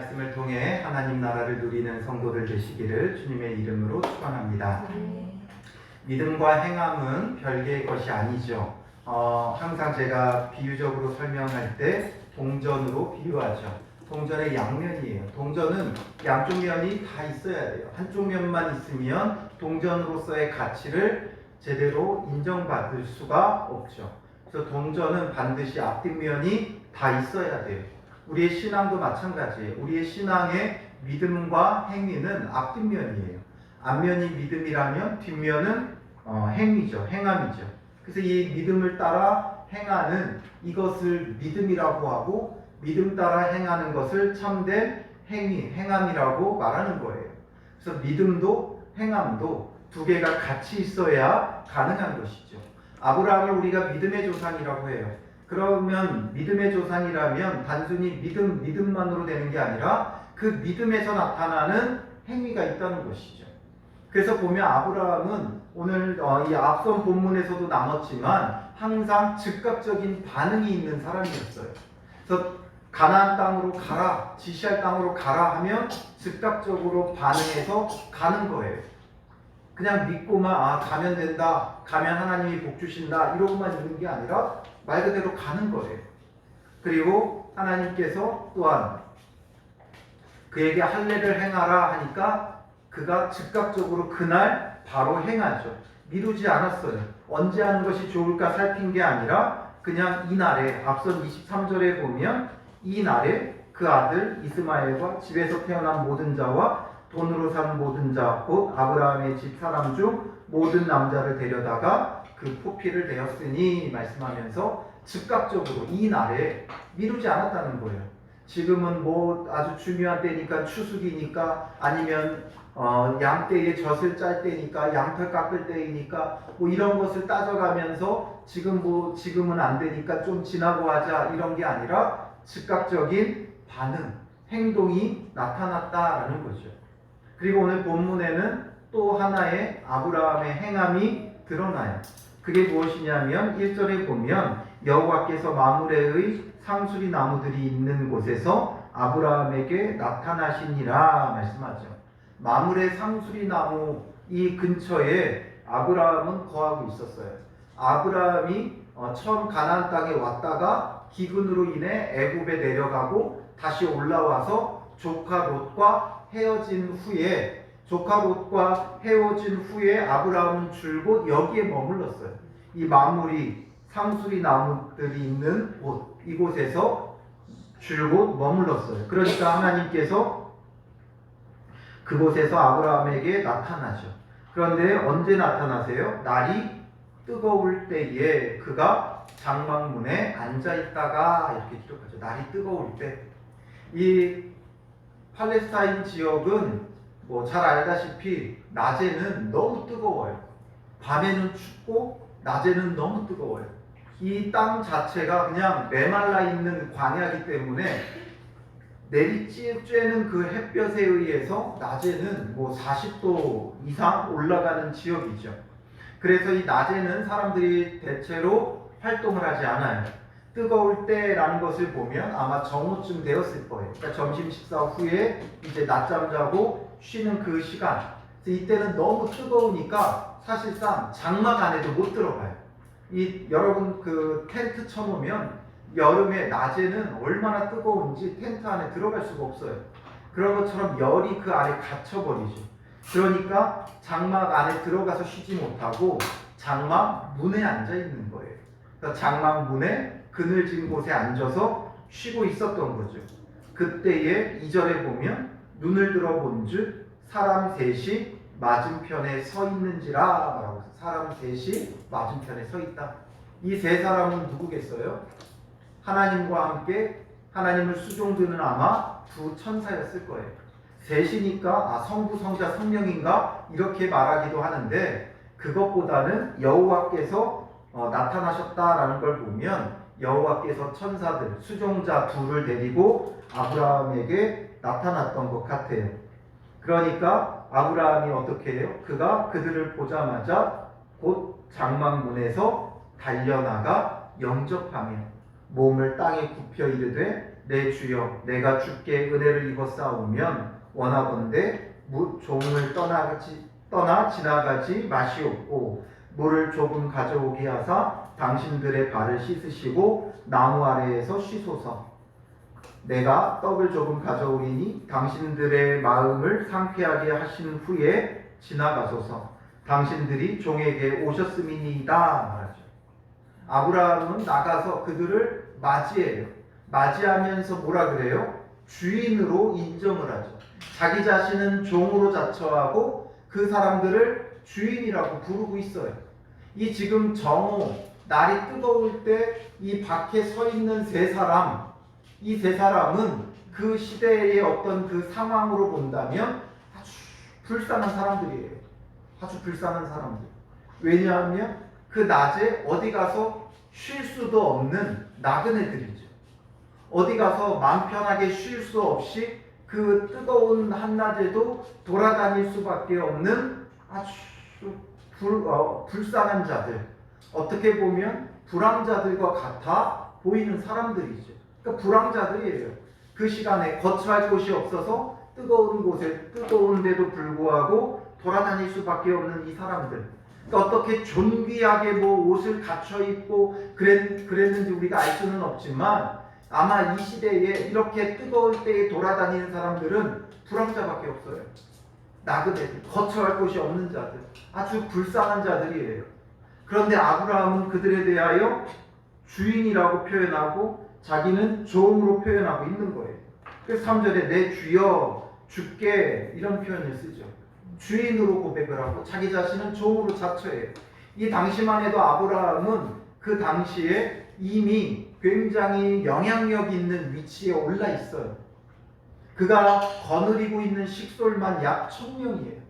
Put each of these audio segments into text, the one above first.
말씀을 통해 하나님 나라를 누리는 성도들 되시기를 주님의 이름으로 축원합니다. 믿음과 행함은 별개의 것이 아니죠. 항상 제가 비유적으로 설명할 때 동전으로 비유하죠. 동전의 양면이에요. 동전은 양쪽 면이 다 있어야 돼요. 한쪽 면만 있으면 동전으로서의 가치를 제대로 인정받을 수가 없죠. 그래서 동전은 반드시 앞뒷면이 다 있어야 돼요. 우리의 신앙도 마찬가지예요. 우리의 신앙의 믿음과 행위는 앞뒷면이에요. 앞면이 믿음이라면 뒷면은 행위죠. 행함이죠. 그래서 이 믿음을 따라 행하는 이것을 믿음이라고 하고 믿음 따라 행하는 것을 참된 행위, 행함이라고 말하는 거예요. 그래서 믿음도 행함도 두 개가 같이 있어야 가능한 것이죠. 아브라함을 우리가 믿음의 조상이라고 해요. 그러면 믿음의 조상이라면 단순히 믿음만으로 되는 게 아니라 그 믿음에서 나타나는 행위가 있다는 것이죠. 그래서 보면 아브라함은 오늘 이 앞선 본문에서도 나눴지만 항상 즉각적인 반응이 있는 사람이었어요. 그래서 가나안 땅으로 가라, 지시할 땅으로 가라 하면 즉각적으로 반응해서 가는 거예요. 그냥 믿고만 가면 된다, 가면 하나님이 복 주신다 이러고만 있는 게 아니라 말 그대로 가는 거예요. 그리고 하나님께서 또한 그에게 할례를 행하라 하니까 그가 즉각적으로 그날 바로 행하죠. 미루지 않았어요. 언제 하는 것이 좋을까 살핀 게 아니라 그냥 이날에, 앞선 23절에 보면 이날에 그 아들 이스마엘과 집에서 태어난 모든 자와 돈으로 산 모든 자, 곧 아브라함의 집 사람 중 모든 남자를 데려다가 그 포피를 내었으니 말씀하면서 즉각적으로 이 날에 미루지 않았다는 거예요. 지금은 뭐 아주 중요한 때니까 추수기니까 아니면 양떼의 젖을 짤 때니까 양털 깎을 때이니까 뭐 이런 것을 따져가면서 지금은 안 되니까 좀 지나고 하자 이런 게 아니라 즉각적인 반응, 행동이 나타났다라는 거죠. 그리고 오늘 본문에는 또 하나의 아브라함의 행함이 드러나요. 그게 무엇이냐면 1절에 보면 여호와께서 마므레의 상수리 나무들이 있는 곳에서 아브라함에게 나타나시니라 말씀하죠. 마므레 상수리 나무 이 근처에 아브라함은 거하고 있었어요. 아브라함이 처음 가나안 땅에 왔다가 기근으로 인해 애굽에 내려가고 다시 올라와서 조카 롯과 헤어진 후에 아브라함은 줄곧 여기에 머물렀어요. 이 마무리 상수리 나무들이 있는 곳, 이곳에서 줄곧 머물렀어요. 그러니까 하나님께서 그곳에서 아브라함에게 나타나죠. 그런데 언제 나타나세요? 날이 뜨거울 때에 그가 장막문에 앉아있다가 이렇게 기록하죠. 날이 뜨거울 때. 이 팔레스타인 지역은 뭐 잘 알다시피 낮에는 너무 뜨거워요. 밤에는 춥고 낮에는 너무 뜨거워요. 이 땅 자체가 그냥 메말라 있는 광야이기 때문에 내리쬐는 그 햇볕에 의해서 낮에는 뭐 40도 이상 올라가는 지역이죠. 그래서 이 낮에는 사람들이 대체로 활동을 하지 않아요. 뜨거울 때라는 것을 보면 아마 정오쯤 되었을 거예요. 그러니까 점심 식사 후에 이제 낮잠 자고 쉬는 그 시간. 이때는 너무 뜨거우니까 사실상 장막 안에도 못 들어가요. 여러분 그 텐트 쳐놓으면 여름에 낮에는 얼마나 뜨거운지 텐트 안에 들어갈 수가 없어요. 그런 것처럼 열이 그 안에 갇혀버리죠. 그러니까 장막 안에 들어가서 쉬지 못하고 장막 문에 앉아 있는 거예요. 그러니까 장막 문에 그늘진 곳에 앉아서 쉬고 있었던 거죠. 그때에 2절에 보면 눈을 들어본 즉 사람 셋이 맞은편에 서 있는지라 말하고 있어요. 사람 셋이 맞은편에 서 있다. 이 세 사람은 누구겠어요? 하나님과 함께 하나님을 수종드는 아마 두 천사였을 거예요. 셋이니까 성부, 성자, 성령인가 이렇게 말하기도 하는데 그것보다는 여호와께서 나타나셨다라는 걸 보면 여호와께서 천사들, 수종자 둘을 데리고 아브라함에게 나타났던 것 같아요. 그러니까 아브라함이 어떻게 해요? 그가 그들을 보자마자 곧 장막문에서 달려나가 영접하며 몸을 땅에 굽혀 이르되 내 주여 내가 주께 은혜를 입었사오면 원하건대 종을 떠나 지나가지 마시옵고 물을 조금 가져오게 하사 당신들의 발을 씻으시고 나무 아래에서 쉬소서. 내가 떡을 조금 가져오리니 당신들의 마음을 상쾌하게 하신 후에 지나가소서. 당신들이 종에게 오셨음이니이다 말하죠. 아브라함은 나가서 그들을 맞이해요. 맞이하면서 뭐라 그래요? 주인으로 인정을 하죠. 자기 자신은 종으로 자처하고 그 사람들을 주인이라고 부르고 있어요. 이 지금 정오, 날이 뜨거울 때 이 밖에 서 있는 세 사람, 이 세 사람은 그 시대의 어떤 그 상황으로 본다면 아주 불쌍한 사람들이에요. 아주 불쌍한 사람들. 왜냐하면 그 낮에 어디 가서 쉴 수도 없는 나그네들이죠. 어디 가서 마음 편하게 쉴 수 없이 그 뜨거운 한낮에도 돌아다닐 수밖에 없는 아주 불쌍한 자들, 어떻게 보면 불황자들과 같아 보이는 사람들이죠. 그러니까 불황자들이에요. 그 시간에 거처할 곳이 없어서 뜨거운 곳에 뜨거운데도 불구하고 돌아다닐 수밖에 없는 이 사람들. 그러니까 어떻게 존귀하게 뭐 옷을 갖춰 입고 그랬는지 우리가 알 수는 없지만 아마 이 시대에 이렇게 뜨거울 때에 돌아다니는 사람들은 불황자밖에 없어요. 나그네들, 거처할 곳이 없는 자들, 아주 불쌍한 자들이에요. 그런데 아브라함은 그들에 대하여 주인이라고 표현하고 자기는 종으로 표현하고 있는 거예요. 그래서 3절에 내 주여 주께 이런 표현을 쓰죠. 주인으로 고백을 하고 자기 자신은 종으로 자처해요. 이 당시만 해도 아브라함은 그 당시에 이미 굉장히 영향력 있는 위치에 올라 있어요. 그가 거느리고 있는 식솔만 약 1000명이에요.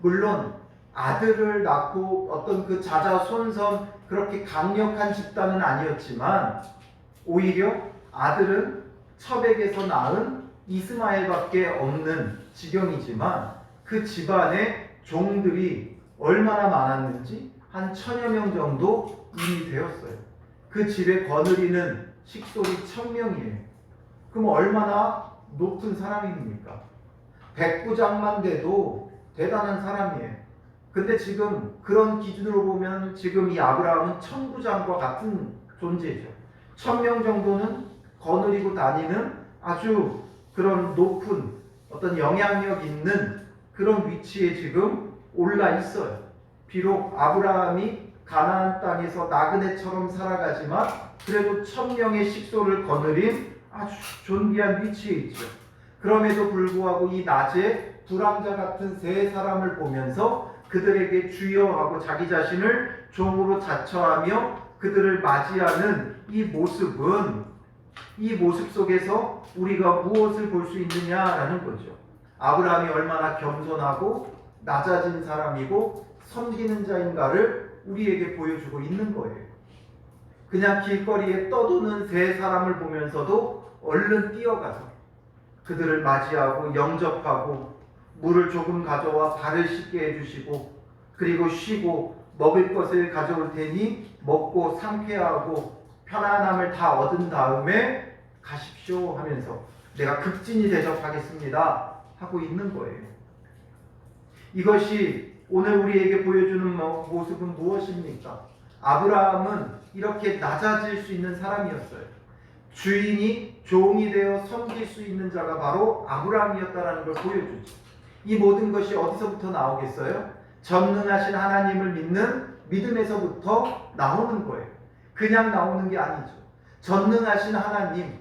물론 아들을 낳고 어떤 그 자자손손 그렇게 강력한 집단은 아니었지만 오히려 아들은 첩에게서 낳은 이스마엘밖에 없는 지경이지만 그 집안에 종들이 얼마나 많았는지 한 1000여 명 정도 이미 되었어요. 그 집에 거느리는 식솔이 1000명이에요. 그럼 얼마나 높은 사람입니까? 백부장만 돼도 대단한 사람이에요. 근데 지금 그런 기준으로 보면 지금 이 아브라함은 천부장과 같은 존재죠. 1000명 정도는 거느리고 다니는 아주 그런 높은 어떤 영향력 있는 그런 위치에 지금 올라 있어요. 비록 아브라함이 가나안 땅에서 나그네처럼 살아가지만 그래도 1000명의 식솔을 거느린 아주 존귀한 위치에 있죠. 그럼에도 불구하고 이 낮에 불황자 같은 세 사람을 보면서 그들에게 주여하고 자기 자신을 종으로 자처하며 그들을 맞이하는 이 모습은 이 모습 속에서 우리가 무엇을 볼 수 있느냐라는 거죠. 아브라함이 얼마나 겸손하고 낮아진 사람이고 섬기는 자인가를 우리에게 보여주고 있는 거예요. 그냥 길거리에 떠도는 세 사람을 보면서도 얼른 뛰어가서 그들을 맞이하고 영접하고 물을 조금 가져와 발을 씻게 해주시고 그리고 쉬고 먹을 것을 가져올 테니 먹고 상쾌하고 편안함을 다 얻은 다음에 가십시오 하면서 내가 극진히 대접하겠습니다 하고 있는 거예요. 이것이 오늘 우리에게 보여주는 모습은 무엇입니까? 아브라함은 이렇게 낮아질 수 있는 사람이었어요. 주인이 종이 되어 섬길 수 있는 자가 바로 아브라함이었다라는 걸 보여주죠. 이 모든 것이 어디서부터 나오겠어요? 전능하신 하나님을 믿는 믿음에서부터 나오는 거예요. 그냥 나오는 게 아니죠. 전능하신 하나님,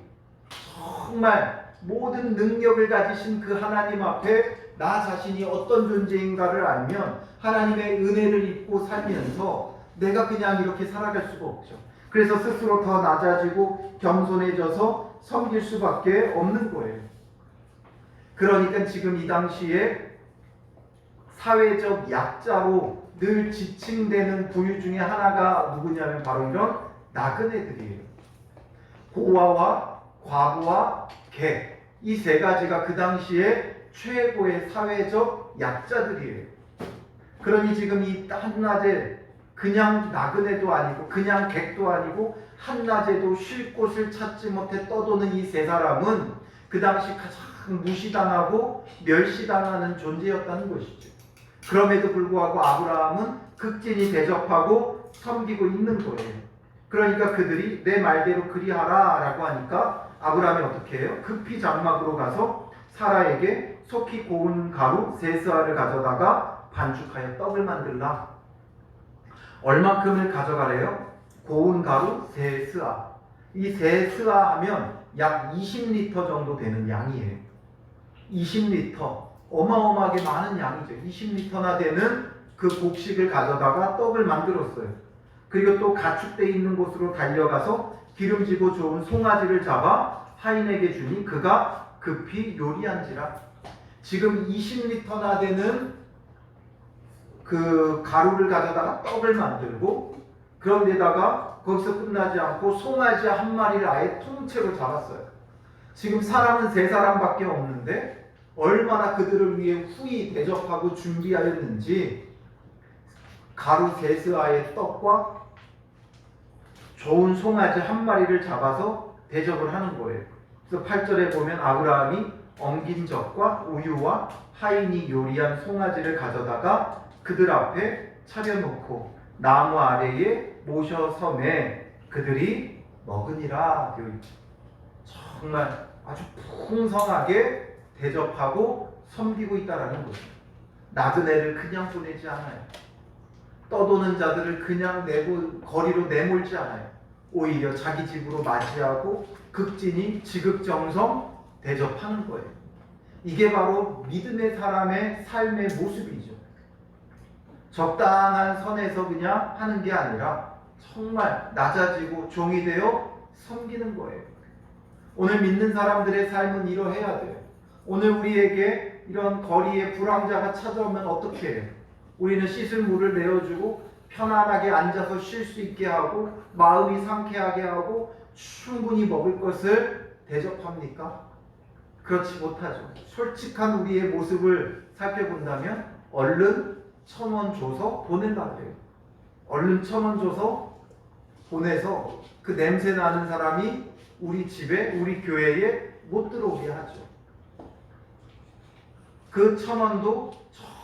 정말 모든 능력을 가지신 그 하나님 앞에 나 자신이 어떤 존재인가를 알면 하나님의 은혜를 입고 살면서 내가 그냥 이렇게 살아갈 수가 없죠. 그래서 스스로 더 낮아지고 겸손해져서 섬길 수밖에 없는 거예요. 그러니까 지금 이 당시에 사회적 약자로 늘 지칭되는 부류 중에 하나가 누구냐면 바로 이런 나그네들이에요. 고아와 과부와 개, 이 세 가지가 그 당시에 최고의 사회적 약자들이에요. 그러니 지금 이 한낮에 그냥 나그네도 아니고 그냥 객도 아니고 한낮에도 쉴 곳을 찾지 못해 떠도는 이 세 사람은 그 당시 가장 무시당하고 멸시당하는 존재였다는 것이죠. 그럼에도 불구하고 아브라함은 극진히 대접하고 섬기고 있는 거예요. 그러니까 그들이 내 말대로 그리하라 라고 하니까 아브라함이 어떻게 해요? 급히 장막으로 가서 사라에게 속히 고운 가루 세스아를 가져다가 반죽하여 떡을 만들라. 얼만큼을 가져가래요? 고운 가루 세스아. 이 세스아 하면 약 20리터 정도 되는 양이에요. 20리터. 어마어마하게 많은 양이죠. 20리터나 되는 그 곡식을 가져다가 떡을 만들었어요. 그리고 또 가축대 있는 곳으로 달려가서 기름지고 좋은 송아지를 잡아 하인에게 주니 그가 급히 요리한지라. 지금 20리터나 되는 그 가루를 가져다가 떡을 만들고, 그런데다가 거기서 끝나지 않고 송아지 한 마리를 아예 통째로 잡았어요. 지금 사람은 세 사람밖에 없는데 얼마나 그들을 위해 후히 대접하고 준비하였는지, 가루 세스아의 떡과 좋은 송아지 한 마리를 잡아서 대접을 하는 거예요. 그래서 8절에 보면 아브라함이 엉긴 젖과 우유와 하인이 요리한 송아지를 가져다가 그들 앞에 차려놓고 나무 아래에 모셔섬에 그들이 먹으니라 되어 있죠. 정말 아주 풍성하게 대접하고 섬기고 있다라는 거죠. 나그네를 그냥 보내지 않아요. 떠도는 자들을 그냥 거리로 내몰지 않아요. 오히려 자기 집으로 맞이하고 극진히 지극정성 대접하는 거예요. 이게 바로 믿음의 사람의 삶의 모습이죠. 적당한 선에서 그냥 하는 게 아니라 정말 낮아지고 종이 되어 섬기는 거예요. 오늘 믿는 사람들의 삶은 이러해야 돼요. 오늘 우리에게 이런 거리에 불황자가 찾아오면 어떻게 해요? 우리는 씻을 물을 내어주고 편안하게 앉아서 쉴 수 있게 하고 마음이 상쾌하게 하고 충분히 먹을 것을 대접합니까? 그렇지 못하죠. 솔직한 우리의 모습을 살펴본다면 얼른 1,000원 줘서 보낸다 그래요. 얼른 1,000원 줘서 보내서 그 냄새 나는 사람이 우리 집에, 우리 교회에 못 들어오게 하죠. 그 1,000원도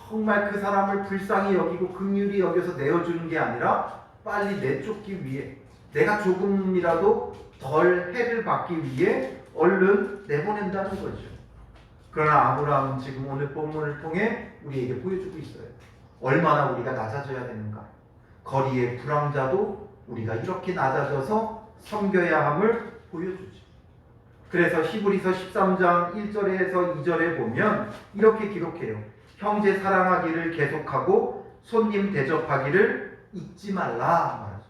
정말 그 사람을 불쌍히 여기고 긍휼히 여겨서 내어주는 게 아니라 빨리 내쫓기 위해, 내가 조금이라도 덜 해를 받기 위해 얼른 내보낸다는 거죠. 그러나 아브라함은 지금 오늘 본문을 통해 우리에게 보여주고 있어요. 얼마나 우리가 낮아져야 되는가. 거리의 불황자도 우리가 이렇게 낮아져서 섬겨야 함을 보여주죠. 그래서 히브리서 13장 1절에서 2절에 보면 이렇게 기록해요. 형제 사랑하기를 계속하고 손님 대접하기를 잊지 말라 말하죠.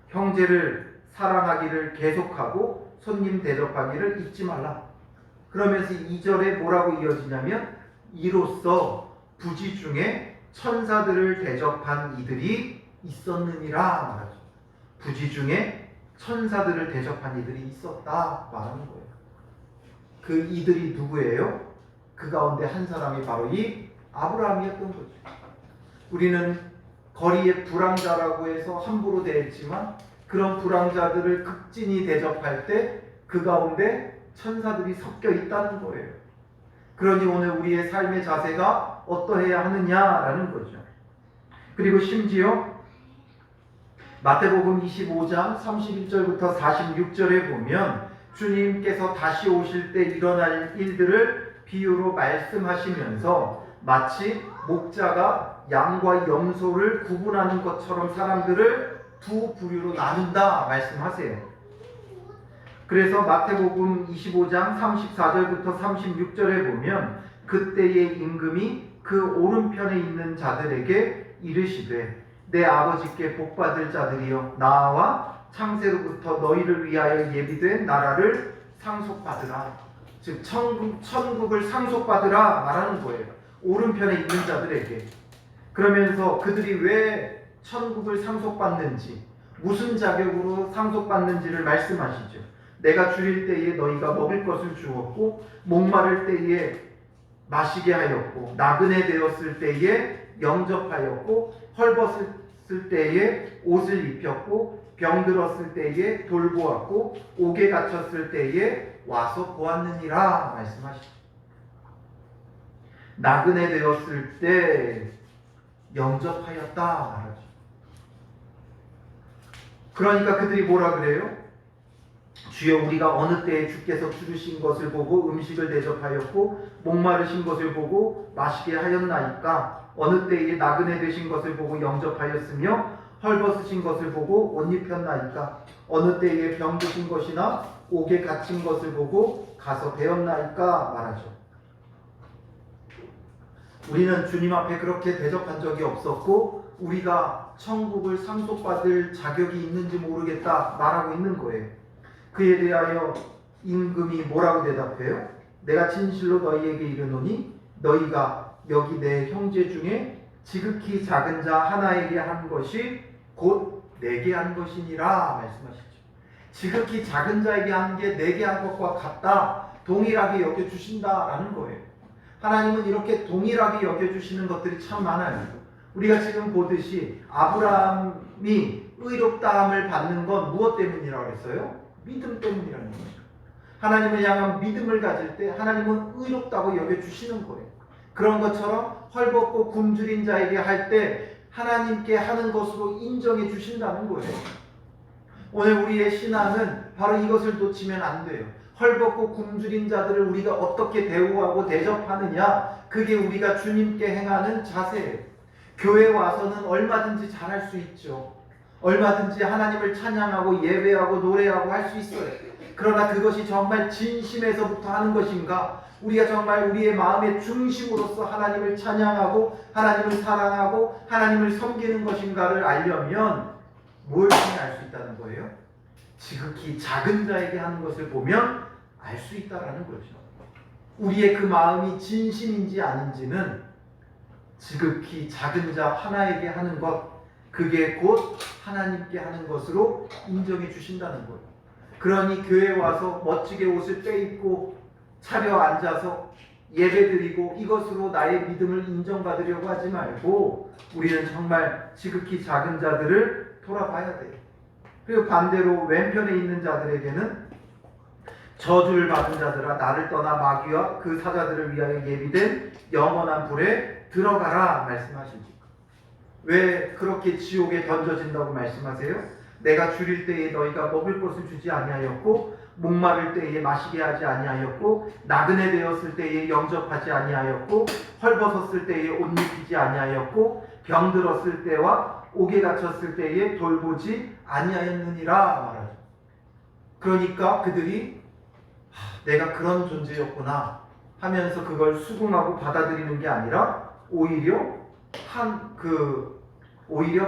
형제를 사랑하기를 계속하고 손님 대접하기를 잊지 말라. 그러면서 2절에 뭐라고 이어지냐면 이로써 부지 중에 천사들을 대접한 이들이 있었느니라 말하죠. 부지 중에 천사들을 대접한 이들이 있었다 말하는 거예요. 그 이들이 누구예요? 그 가운데 한 사람이 바로 이 아브라함이었던 거죠. 우리는 거리의 불황자라고 해서 함부로 대했지만 그런 불황자들을 극진히 대접할 때 그 가운데 천사들이 섞여 있다는 거예요. 그러니 오늘 우리의 삶의 자세가 어떠해야 하느냐라는 거죠. 그리고 심지어 마태복음 25장 31절부터 46절에 보면 주님께서 다시 오실 때 일어날 일들을 비유로 말씀하시면서 마치 목자가 양과 염소를 구분하는 것처럼 사람들을 두 부류로 나눈다 말씀하세요. 그래서 마태복음 25장 34절부터 36절에 보면 그때의 임금이 그 오른편에 있는 자들에게 이르시되 내 아버지께 복받을 자들이여 나와 창세로부터 너희를 위하여 예비된 나라를 상속받으라. 즉 천국을 상속받으라 말하는 거예요. 오른편에 있는 자들에게. 그러면서 그들이 왜 천국을 상속받는지, 무슨 자격으로 상속받는지를 말씀하시죠. 내가 줄일 때에 너희가 먹을 것을 주었고 목마를 때에 마시게 하였고 나그네 되었을 때에 영접하였고 헐벗을 젊었을 때에 옷을 입혔고 병들었을 때에 돌보았고 옥에 갇혔을 때에 와서 보았느니라 말씀하시죠. 나그네 되었을 때 영접하였다 말하죠. 그러니까 그들이 뭐라 그래요? 주여 우리가 어느 때에 주께서 주르신 것을 보고 음식을 대접하였고 목마르신 것을 보고 마시게 하였나이까? 어느 때에 나그네 되신 것을 보고 영접하였으며 헐벗으신 것을 보고 옷 입혔나이까? 어느 때에 병드신 것이나 옥에 갇힌 것을 보고 가서 배웠나이까? 말하죠. 우리는 주님 앞에 그렇게 대접한 적이 없었고 우리가 천국을 상속받을 자격이 있는지 모르겠다 말하고 있는 거예요. 그에 대하여 임금이 뭐라고 대답해요? 내가 진실로 너희에게 이르노니 너희가 여기 내 형제 중에 지극히 작은 자 하나에게 한 것이 곧 내게 한 것이니라 말씀하시죠. 지극히 작은 자에게 한 게 내게 한 것과 같다, 동일하게 여겨주신다라는 거예요. 하나님은 이렇게 동일하게 여겨주시는 것들이 참 많아요. 우리가 지금 보듯이 아브라함이 의롭다함을 받는 건 무엇 때문이라고 했어요? 믿음 때문이라는 거죠. 하나님을 향한 믿음을 가질 때 하나님은 의롭다고 여겨주시는 거예요. 그런 것처럼 헐벗고 굶주린 자에게 할 때 하나님께 하는 것으로 인정해 주신다는 거예요. 오늘 우리의 신앙은 바로 이것을 놓치면 안 돼요. 헐벗고 굶주린 자들을 우리가 어떻게 대우하고 대접하느냐, 그게 우리가 주님께 행하는 자세예요. 교회 와서는 얼마든지 잘할 수 있죠. 얼마든지 하나님을 찬양하고 예배하고 노래하고 할 수 있어요. 그러나 그것이 정말 진심에서부터 하는 것인가? 우리가 정말 우리의 마음의 중심으로서 하나님을 찬양하고 하나님을 사랑하고 하나님을 섬기는 것인가를 알려면 뭘 통해 알 수 있다는 거예요? 지극히 작은 자에게 하는 것을 보면 알 수 있다라는 거죠. 우리의 그 마음이 진심인지 아닌지는 지극히 작은 자 하나에게 하는 것, 그게 곧 하나님께 하는 것으로 인정해 주신다는 거예요. 그러니 교회에 와서 멋지게 옷을 빼입고 차려 앉아서 예배드리고 이것으로 나의 믿음을 인정받으려고 하지 말고 우리는 정말 지극히 작은 자들을 돌아봐야 돼요. 그리고 반대로 왼편에 있는 자들에게는 저주를 받은 자들아 나를 떠나 마귀와 그 사자들을 위하여 예비된 영원한 불에 들어가라 말씀하시죠. 왜 그렇게 지옥에 던져진다고 말씀하세요? 내가 줄일 때에 너희가 먹을 것을 주지 아니하였고 목마를 때에 마시게 하지 아니하였고 나그네 되었을 때에 영접하지 아니하였고 헐벗었을 때에 옷 입히지 아니하였고 병들었을 때와 옥에 갇혔을 때에 돌보지 아니하였느니라 말하죠. 그러니까 그들이 내가 그런 존재였구나 하면서 그걸 수긍하고 받아들이는 게 아니라 오히려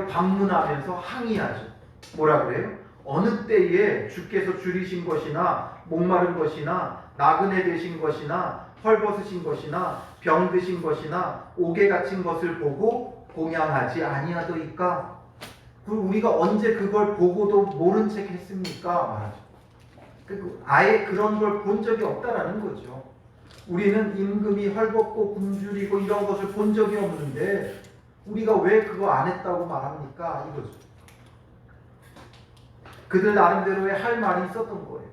반문하면서 항의하죠. 뭐라 그래요? 어느 때에 주께서 줄이신 것이나 목마른 것이나 나그네 되신 것이나 헐벗으신 것이나 병드신 것이나 옥에 갇힌 것을 보고 공양하지 아니하더이까? 그리고 우리가 언제 그걸 보고도 모른 척 했습니까? 말하죠. 아예 그런 걸 본 적이 없다라는 거죠. 우리는 임금이 헐벗고 굶주리고 이런 것을 본 적이 없는데 우리가 왜 그거 안 했다고 말합니까? 이거죠. 그들 나름대로의 할 말이 있었던 거예요.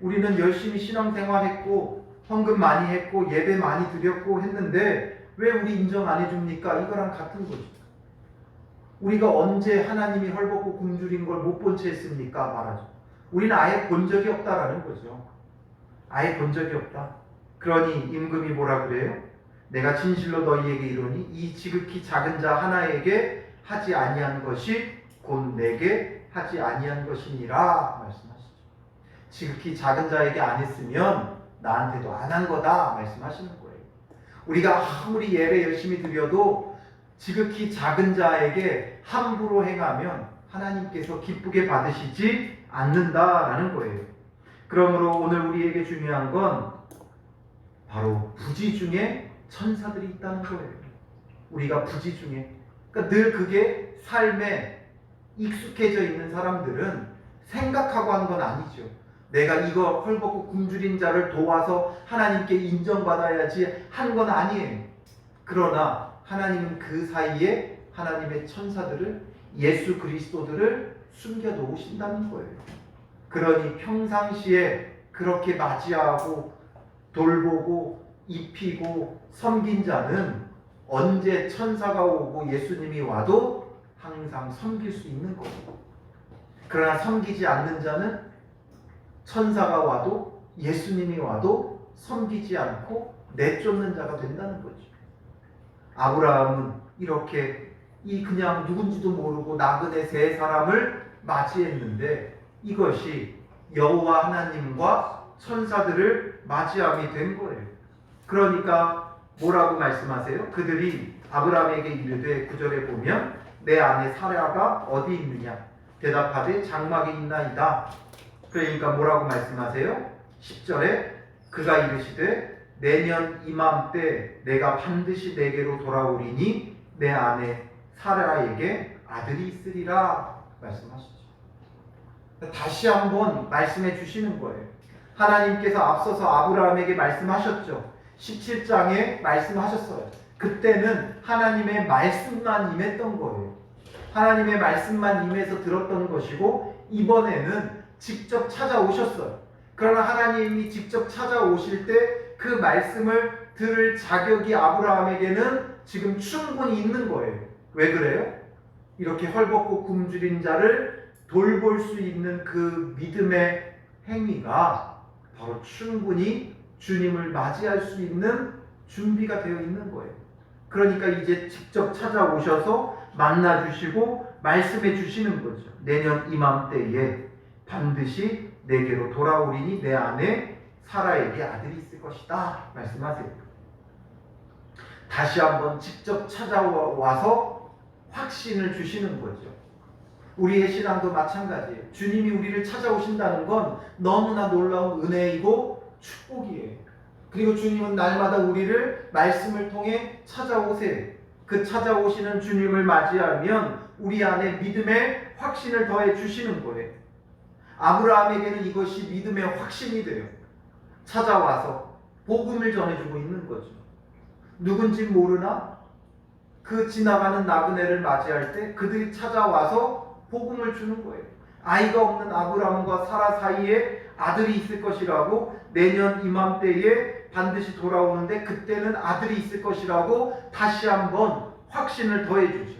우리는 열심히 신앙생활했고 헌금 많이 했고 예배 많이 드렸고 했는데 왜 우리 인정 안 해줍니까? 이거랑 같은 거죠. 우리가 언제 하나님이 헐벗고 굶주린 걸 못 본 채 했습니까? 말하죠. 우리는 아예 본 적이 없다라는 거죠. 아예 본 적이 없다. 그러니 임금이 뭐라 그래요? 내가 진실로 너희에게 이르노니 이 지극히 작은 자 하나에게 하지 아니한 것이 곧 내게 하지 아니한 것이니라 말씀하시죠. 지극히 작은 자에게 안 했으면 나한테도 안 한 거다 말씀하시는 거예요. 우리가 아무리 예배 열심히 드려도 지극히 작은 자에게 함부로 행하면 하나님께서 기쁘게 받으시지 않는다라는 거예요. 그러므로 오늘 우리에게 중요한 건 바로 부지 중에 천사들이 있다는 거예요. 우리가 부지 중에, 그러니까 늘 그게 삶에 익숙해져 있는 사람들은 생각하고 하는 건 아니죠. 내가 이거 헐벗고 굶주린 자를 도와서 하나님께 인정받아야지 한 건 아니에요. 그러나 하나님은 그 사이에 하나님의 천사들을, 예수 그리스도들을 숨겨놓으신다는 거예요. 그러니 평상시에 그렇게 맞이하고 돌보고 입히고 섬긴 자는 언제 천사가 오고 예수님이 와도 항상 섬길 수 있는 거예요. 그러나 섬기지 않는 자는 천사가 와도 예수님이 와도 섬기지 않고 내쫓는 자가 된다는 거죠. 아브라함은 이렇게 그냥 누군지도 모르고 나그네 세 사람을 맞이했는데 이것이 여호와 하나님과 천사들을 맞이함이 된 거예요. 그러니까 뭐라고 말씀하세요? 그들이 아브라함에게 이르되 9절에 보면 내 아내 사라가 어디 있느냐 대답하되 장막에 있나이다. 그러니까 뭐라고 말씀하세요? 10절에 그가 이르시되 내년 이맘때 내가 반드시 내게로 돌아오리니 내 아내 사라에게 아들이 있으리라 말씀하시죠. 다시 한번 말씀해 주시는 거예요. 하나님께서 앞서서 아브라함에게 말씀하셨죠. 17장에 말씀하셨어요. 그때는 하나님의 말씀만 임했던 거예요. 하나님의 말씀만 임해서 들었던 것이고 이번에는 직접 찾아오셨어요. 그러나 하나님이 직접 찾아오실 때 그 말씀을 들을 자격이 아브라함에게는 지금 충분히 있는 거예요. 왜 그래요? 이렇게 헐벗고 굶주린 자를 돌볼 수 있는 그 믿음의 행위가 바로 충분히 주님을 맞이할 수 있는 준비가 되어 있는 거예요. 그러니까 이제 직접 찾아오셔서 만나주시고 말씀해 주시는 거죠. 내년 이맘때에 반드시 내게로 돌아오리니 내 안에 사라에게 아들이 있을 것이다 말씀하세요. 다시 한번 직접 찾아와서 확신을 주시는 거죠. 우리의 신앙도 마찬가지예요. 주님이 우리를 찾아오신다는 건 너무나 놀라운 은혜이고 축복이에요. 그리고 주님은 날마다 우리를 말씀을 통해 찾아오세요. 그 찾아오시는 주님을 맞이하면 우리 안에 믿음의 확신을 더해 주시는 거예요. 아브라함에게는 이것이 믿음의 확신이 돼요. 찾아와서 복음을 전해주고 있는 거죠. 누군지 모르나 그 지나가는 나그네를 맞이할 때 그들이 찾아와서 복음을 주는 거예요. 아이가 없는 아브라함과 사라 사이에 아들이 있을 것이라고, 내년 이맘때에 반드시 돌아오는데 그때는 아들이 있을 것이라고 다시 한번 확신을 더해 주죠.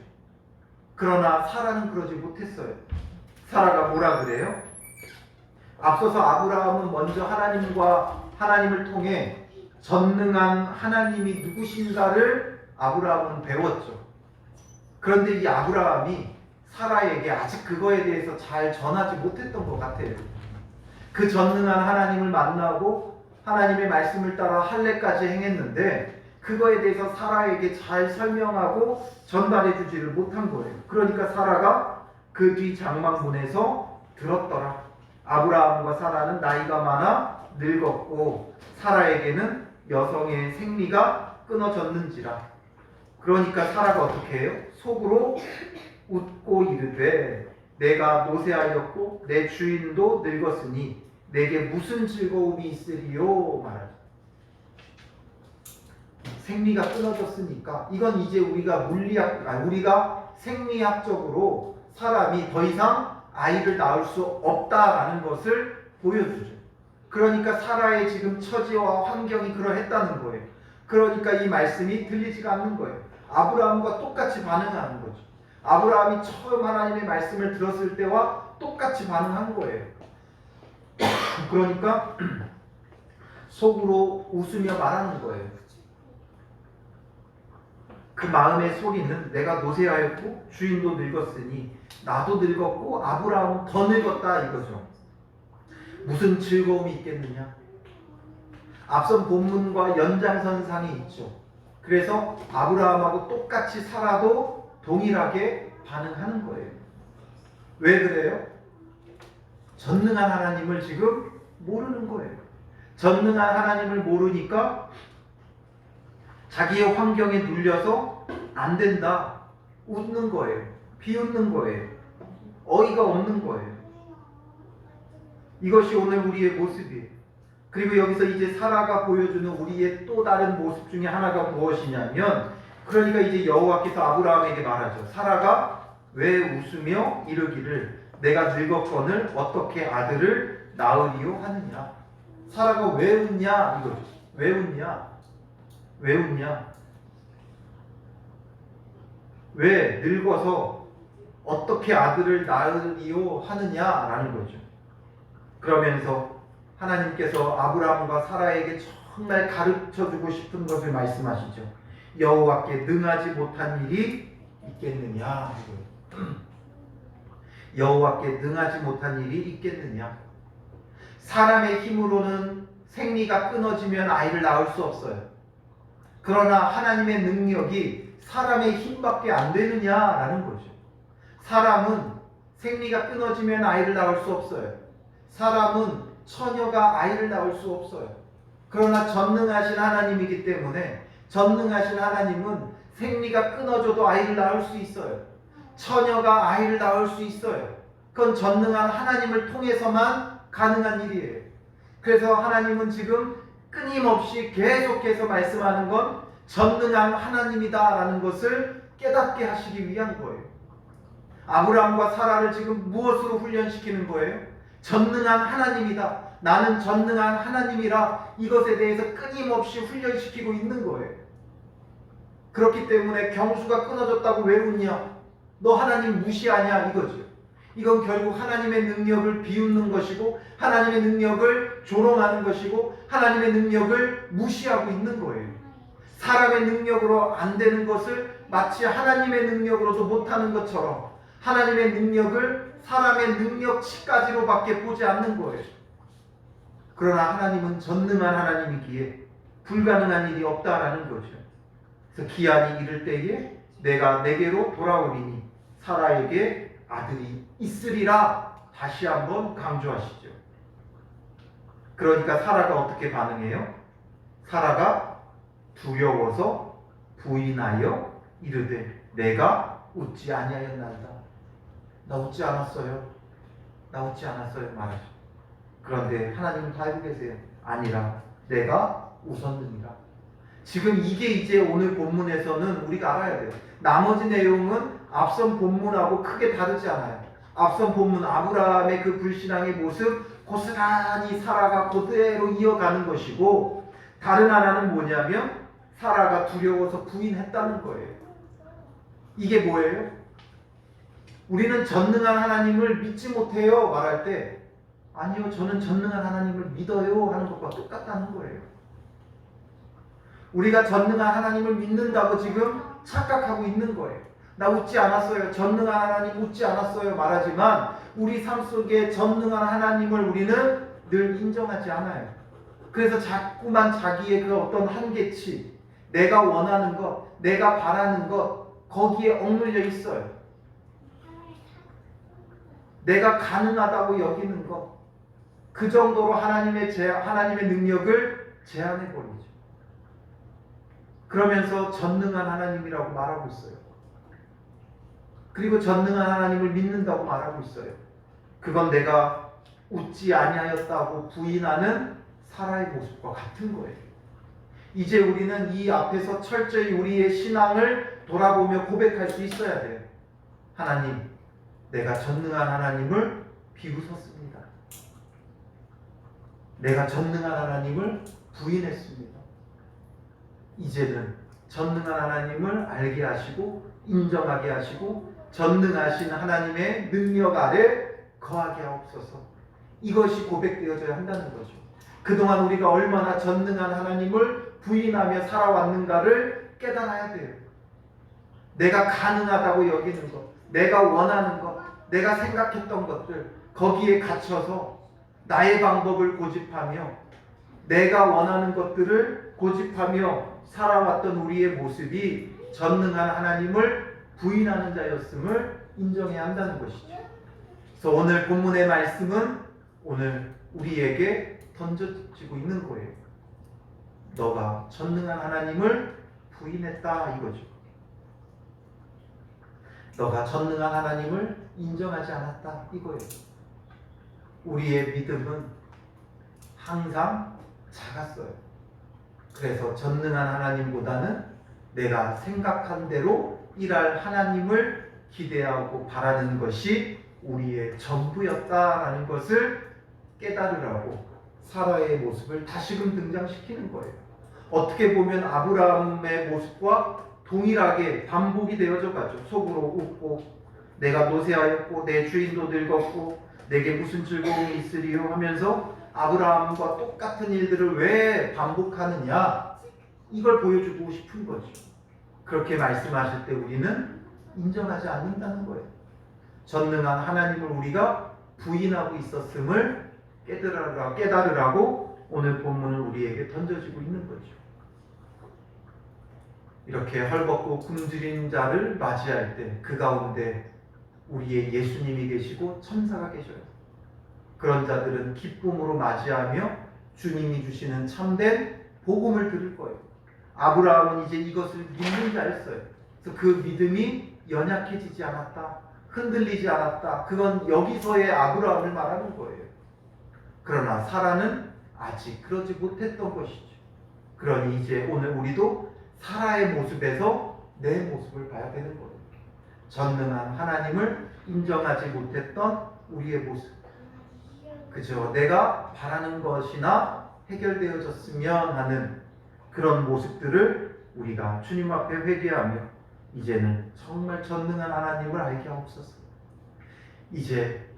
그러나 사라는 그러지 못했어요. 사라가 뭐라 그래요? 앞서서 아브라함은 먼저 하나님을 통해 전능한 하나님이 누구신가를 아브라함은 배웠죠. 그런데 이 아브라함이 사라에게 아직 그거에 대해서 잘 전하지 못했던 것 같아요. 그 전능한 하나님을 만나고 하나님의 말씀을 따라 할례까지 행했는데 그거에 대해서 사라에게 잘 설명하고 전달해 주지를 못한 거예요. 그러니까 사라가 그 뒤 장막문에서 들었더라. 아브라함과 사라는 나이가 많아 늙었고 사라에게는 여성의 생리가 끊어졌는지라. 그러니까 사라가 어떻게 해요? 속으로 웃고 이르되 내가 노쇠하였고 내 주인도 늙었으니 내게 무슨 즐거움이 있으리요 말하죠. 생리가 끊어졌으니까 이건 이제 우리가 생리학적으로 사람이 더 이상 아이를 낳을 수 없다라는 것을 보여주죠. 그러니까 사라의 지금 처지와 환경이 그러했다는 거예요. 그러니까 이 말씀이 들리지가 않는 거예요. 아브라함과 똑같이 반응하는 거죠. 아브라함이 처음 하나님의 말씀을 들었을 때와 똑같이 반응한 거예요. 그러니까 속으로 웃으며 말하는 거예요. 그 마음의 소리는 내가 노쇠하였고 주인도 늙었으니 나도 늙었고 아브라함은 더 늙었다 이거죠. 무슨 즐거움이 있겠느냐? 앞선 본문과 연장선상이 있죠. 그래서 아브라함하고 똑같이 살아도 동일하게 반응하는 거예요. 왜 그래요? 전능한 하나님을 지금 모르는 거예요. 전능한 하나님을 모르니까 자기의 환경에 눌려서 안 된다. 웃는 거예요. 비웃는 거예요. 어이가 없는 거예요. 이것이 오늘 우리의 모습이에요. 그리고 여기서 이제 사라가 보여주는 우리의 또 다른 모습 중에 하나가 무엇이냐면 그러니까 이제 여호와께서 아브라함에게 말하죠. 사라가 왜 웃으며 이르기를 내가 늙었거늘 어떻게 아들을 낳으리요 하느냐. 사라가 왜 웃냐 이거죠. 왜 웃냐? 왜 웃냐? 왜 늙어서 어떻게 아들을 낳으리요 하느냐라는 거죠. 그러면서 하나님께서 아브라함과 사라에게 정말 가르쳐주고 싶은 것을 말씀하시죠. 여호와께 능하지 못한 일이 있겠느냐. 여호와께 능하지 못한 일이 있겠느냐. 사람의 힘으로는 생리가 끊어지면 아이를 낳을 수 없어요. 그러나 하나님의 능력이 사람의 힘밖에 안 되느냐라는 거죠. 사람은 생리가 끊어지면 아이를 낳을 수 없어요. 사람은 처녀가 아이를 낳을 수 없어요. 그러나 전능하신 하나님이기 때문에 전능하신 하나님은 생리가 끊어져도 아이를 낳을 수 있어요. 처녀가 아이를 낳을 수 있어요. 그건 전능한 하나님을 통해서만 가능한 일이에요. 그래서 하나님은 지금 끊임없이 계속해서 말씀하는 건 전능한 하나님이다라는 것을 깨닫게 하시기 위한 거예요. 아브라함과 사라를 지금 무엇으로 훈련시키는 거예요? 전능한 하나님이다. 나는 전능한 하나님이라 이것에 대해서 끊임없이 훈련시키고 있는 거예요. 그렇기 때문에 경수가 끊어졌다고 왜 웃냐? 너 하나님 무시하냐? 이거죠. 이건 결국 하나님의 능력을 비웃는 것이고 하나님의 능력을 조롱하는 것이고 하나님의 능력을 무시하고 있는 거예요. 사람의 능력으로 안 되는 것을 마치 하나님의 능력으로도 못하는 것처럼 하나님의 능력을 사람의 능력치까지로밖에 보지 않는 거예요. 그러나 하나님은 전능한 하나님이기에 불가능한 일이 없다라는 거죠. 그래서 기한이 이를 때에 내가 내게로 돌아오리니 사라에게 아들이 있으리라 다시 한번 강조하시죠. 그러니까 사라가 어떻게 반응해요? 사라가 두려워서 부인하여 이르되 내가 웃지 아니하였나이다. 나 웃지 않았어요. 나 웃지 않았어요 말하죠. 그런데 하나님은 다 알고 계세요. 아니라 내가 웃었느니라. 지금 이게 이제 오늘 본문에서는 우리가 알아야 돼요. 나머지 내용은 앞선 본문하고 크게 다르지 않아요. 앞선 본문 아브라함의 그 불신앙의 모습 고스란히 사라가 그대로 이어가는 것이고 다른 하나는 뭐냐면 사라가 두려워서 부인했다는 거예요. 이게 뭐예요? 우리는 전능한 하나님을 믿지 못해요 말할 때 아니요 저는 전능한 하나님을 믿어요 하는 것과 똑같다는 거예요. 우리가 전능한 하나님을 믿는다고 지금 착각하고 있는 거예요. 나 웃지 않았어요. 전능한 하나님 웃지 않았어요 말하지만 우리 삶 속에 전능한 하나님을 우리는 늘 인정하지 않아요. 그래서 자꾸만 자기의 그 어떤 한계치, 내가 원하는 것, 내가 바라는 것 거기에 억눌려 있어요. 내가 가능하다고 여기는 것, 그 정도로 하나님의 능력을 제한해버리죠. 그러면서 전능한 하나님이라고 말하고 있어요. 그리고 전능한 하나님을 믿는다고 말하고 있어요. 그건 내가 웃지 아니하였다고 부인하는 사라의 모습과 같은 거예요. 이제 우리는 이 앞에서 철저히 우리의 신앙을 돌아보며 고백할 수 있어야 돼요. 하나님, 내가 전능한 하나님을 비웃었습니다. 내가 전능한 하나님을 부인했습니다. 이제는 전능한 하나님을 알게 하시고 인정하게 하시고 전능하신 하나님의 능력 아래 거하게 하옵소서. 이것이 고백되어져야 한다는 거죠. 그동안 우리가 얼마나 전능한 하나님을 부인하며 살아왔는가를 깨달아야 돼요. 내가 가능하다고 여기는 것, 내가 원하는 것, 내가 생각했던 것들 거기에 갇혀서 나의 방법을 고집하며 내가 원하는 것들을 고집하며 살아왔던 우리의 모습이 전능한 하나님을 부인하는 자였음을 인정해야 한다는 것이죠. 그래서 오늘 본문의 말씀은 오늘 우리에게 던져지고 있는 거예요. 너가 전능한 하나님을 부인했다 이거죠. 너가 전능한 하나님을 인정하지 않았다 이거예요. 우리의 믿음은 항상 작았어요. 그래서 전능한 하나님보다는 내가 생각한 대로 일할 하나님을 기대하고 바라는 것이 우리의 전부였다라는 것을 깨달으라고 사라의 모습을 다시금 등장시키는 거예요. 어떻게 보면 아브라함의 모습과 동일하게 반복이 되어져 가죠. 속으로 웃고 내가 노쇠하였고 내 주인도 늙었고 내게 무슨 즐거움이 있으리요 하면서 아브라함과 똑같은 일들을 왜 반복하느냐, 이걸 보여주고 싶은 거죠. 그렇게 말씀하실 때 우리는 인정하지 않는다는 거예요. 전능한 하나님을 우리가 부인하고 있었음을 깨달으라고 오늘 본문을 우리에게 던져주고 있는 거죠. 이렇게 헐벗고 굶주린 자를 맞이할 때 그 가운데 우리의 예수님이 계시고 천사가 계셔요. 그런 자들은 기쁨으로 맞이하며 주님이 주시는 참된 복음을 들을 거예요. 아브라함은 이제 이것을 믿는 자였어요. 그래서 그 믿음이 연약해지지 않았다, 흔들리지 않았다. 그건 여기서의 아브라함을 말하는 거예요. 그러나 사라는 아직 그러지 못했던 것이죠. 그러니 이제 오늘 우리도 사라의 모습에서 내 모습을 봐야 되는 거예요. 전능한 하나님을 인정하지 못했던 우리의 모습, 그저 내가 바라는 것이나 해결되어졌으면 하는 그런 모습들을 우리가 주님 앞에 회개하며 이제는 정말 전능한 하나님을 알게 하옵소서. 이제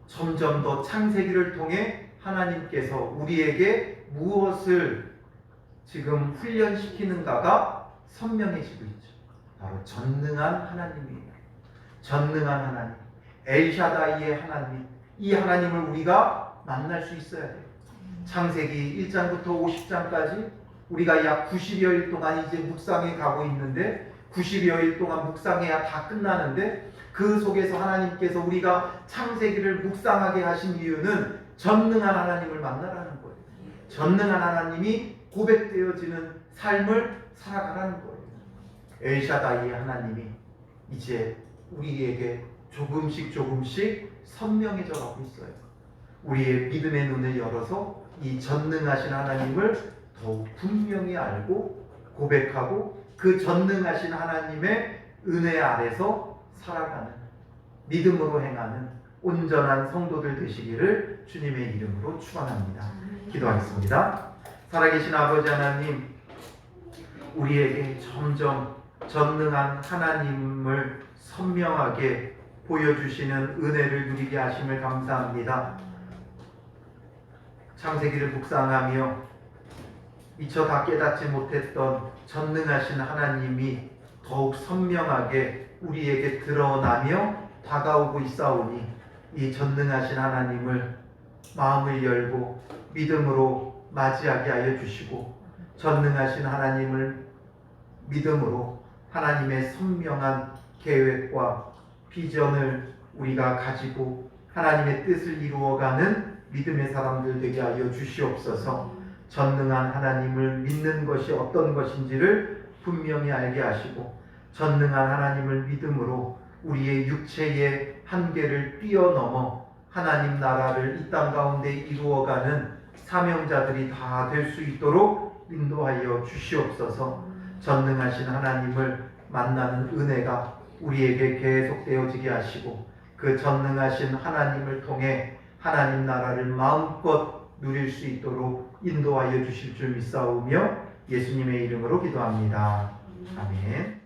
점점 더 창세기를 통해 하나님께서 우리에게 무엇을 지금 훈련시키는가가 선명해지고 있죠. 바로 전능한 하나님이에요. 전능한 하나님, 엘샤다이의 하나님, 이 하나님을 우리가 만날 수 있어야 돼요. 창세기 1장부터 50장까지 우리가 약 90여일 동안 이제 묵상해 가고 있는데 90여일 동안 묵상해야 다 끝나는데 그 속에서 하나님께서 우리가 창세기를 묵상하게 하신 이유는 전능한 하나님을 만나라는 거예요. 전능한 하나님이 고백되어지는 삶을 살아가라는 거예요. 엘샤다이의 하나님이 이제 우리에게 조금씩 선명해져 가고 있어요. 우리의 믿음의 눈을 열어서 이 전능하신 하나님을 더욱 분명히 알고 고백하고 그 전능하신 하나님의 은혜 아래서 살아가는, 믿음으로 행하는 온전한 성도들 되시기를 주님의 이름으로 축원합니다. 기도하겠습니다. 살아계신 아버지 하나님, 우리에게 점점 전능한 하나님을 선명하게 보여주시는 은혜를 누리게 하심을 감사합니다. 창세기를 묵상하며 미처 다 깨닫지 못했던 전능하신 하나님이 더욱 선명하게 우리에게 드러나며 다가오고 있사오니 이 전능하신 하나님을 마음을 열고 믿음으로 맞이하게 하여 주시고, 전능하신 하나님을 믿음으로 하나님의 선명한 계획과 비전을 우리가 가지고 하나님의 뜻을 이루어가는 믿음의 사람들 되게 하여 주시옵소서. 전능한 하나님을 믿는 것이 어떤 것인지를 분명히 알게 하시고, 전능한 하나님을 믿음으로 우리의 육체의 한계를 뛰어넘어 하나님 나라를 이 땅 가운데 이루어가는 사명자들이 다 될 수 있도록 인도하여 주시옵소서. 전능하신 하나님을 만나는 은혜가 우리에게 계속되어지게 하시고, 그 전능하신 하나님을 통해 하나님 나라를 마음껏 누릴 수 있도록 인도하여 주실 줄 믿사오며 예수님의 이름으로 기도합니다. 아멘.